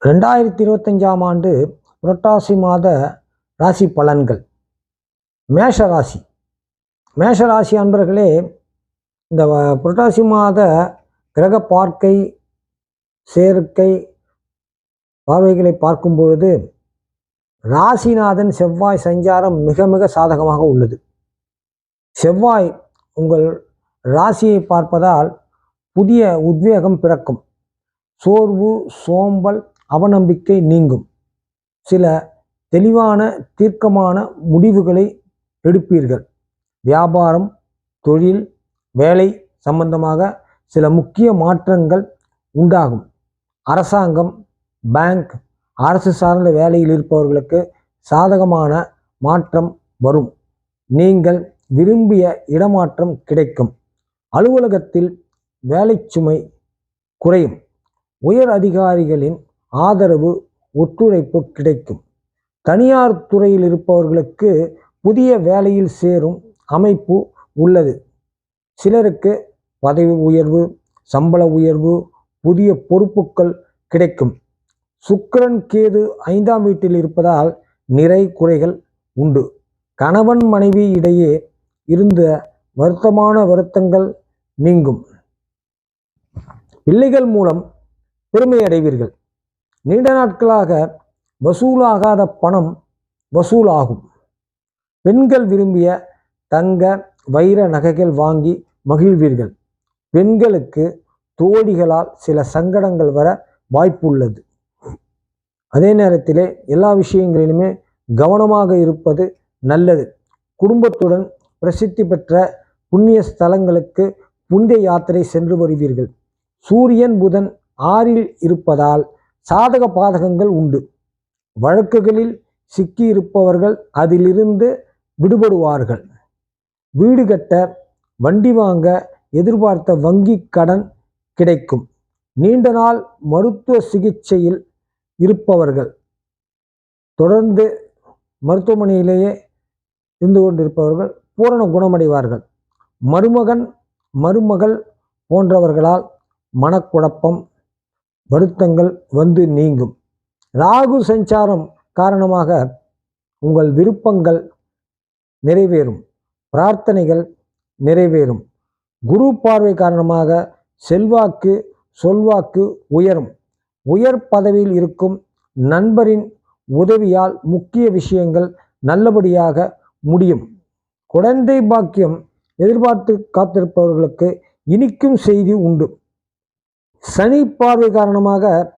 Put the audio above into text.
2025ஆம் ஆண்டு புரட்டாசி மாத ராசி பலன்கள். மேஷராசி. மேஷராசி அன்பர்களே, இந்த புரட்டாசி மாத கிரக பார்க்கை சேர்க்கை பார்வைகளை பார்க்கும் பொழுது ராசிநாதன் செவ்வாய் சஞ்சாரம் மிக மிக சாதகமாக உள்ளது. செவ்வாய் உங்கள் ராசியை பார்ப்பதால் புதிய உத்வேகம் பிறக்கும். சோர்வு, சோம்பல், அவநம்பிக்கை நீங்கும். சில தெளிவான தீர்க்கமான முடிவுகளை எடுப்பீர்கள். வியாபாரம், தொழில், வேலை சம்பந்தமாக சில முக்கிய மாற்றங்கள் உண்டாகும். அரசாங்கம், பேங்க், அரசு சார்ந்த வேலையில் இருப்பவர்களுக்கு சாதகமான மாற்றம் வரும். நீங்கள் விரும்பிய இடமாற்றம் கிடைக்கும். அலுவலகத்தில் வேலை சுமை குறையும். உயர் அதிகாரிகளின் ஆதரவு, ஒத்துழைப்பு கிடைக்கும். தனியார் துறையில் இருப்பவர்களுக்கு புதிய வேலையில் சேரும் அமைப்பு உள்ளது. சிலருக்கு பதவி உயர்வு, சம்பள உயர்வு, புதிய பொறுப்புகள் கிடைக்கும். சுக்கிரன், கேது 5ஆம் வீட்டில் இருப்பதால் நிறை குறைகள் உண்டு. கணவன் மனைவி இடையே இருந்த வருத்தங்கள் நீங்கும். பிள்ளைகள் மூலம் பெருமை அடைவீர்கள். நீண்ட நாட்களாக வசூலாகாத பணம் வசூலாகும். பெண்கள் விரும்பிய தங்க, வைர நகைகள் வாங்கி மகிழ்வீர்கள். பெண்களுக்கு தோழிகளால் சில சங்கடங்கள் வர வாய்ப்பு உள்ளது. அதே நேரத்திலே எல்லா விஷயங்களிலுமே கவனமாக இருப்பது நல்லது. குடும்பத்துடன் பிரசித்தி பெற்ற புண்ணிய ஸ்தலங்களுக்கு புனித யாத்திரை சென்று வருவீர்கள். சூரியன், புதன் 6இல் இருப்பதால் சாதக பாதகங்கள் உண்டு. வழக்குகளில் சிக்கி இருப்பவர்கள் அதிலிருந்து விடுபடுவார்கள். வீடு கட்ட, வண்டி வாங்க எதிர்பார்த்த வங்கி கடன் கிடைக்கும். நீண்ட நாள் மருத்துவ சிகிச்சையில் இருப்பவர்கள் தொடர்ந்து மருத்துவமனையிலேயே இருந்து கொண்டிருப்பவர்கள் பூரண குணமடைவார்கள். மருமகன், மருமகள் போன்றவர்களால் மனக்குழப்பம், வருத்தங்கள் வந்து நீங்கும். ராகு சஞ்சாரம் காரணமாக உங்கள் விருப்பங்கள் நிறைவேறும். பிரார்த்தனைகள் நிறைவேறும். குரு பார்வை காரணமாக செல்வாக்கு, சொல்வாக்கு உயரும். உயர் பதவியில் இருக்கும் நண்பரின் உதவியால் முக்கிய விஷயங்கள் நல்லபடியாக முடியும். குழந்தை பாக்கியம் எதிர்பார்த்து காத்திருப்பவர்களுக்கு இனிக்கும் செய்தி உண்டு. சனி பார்வை காரணமாக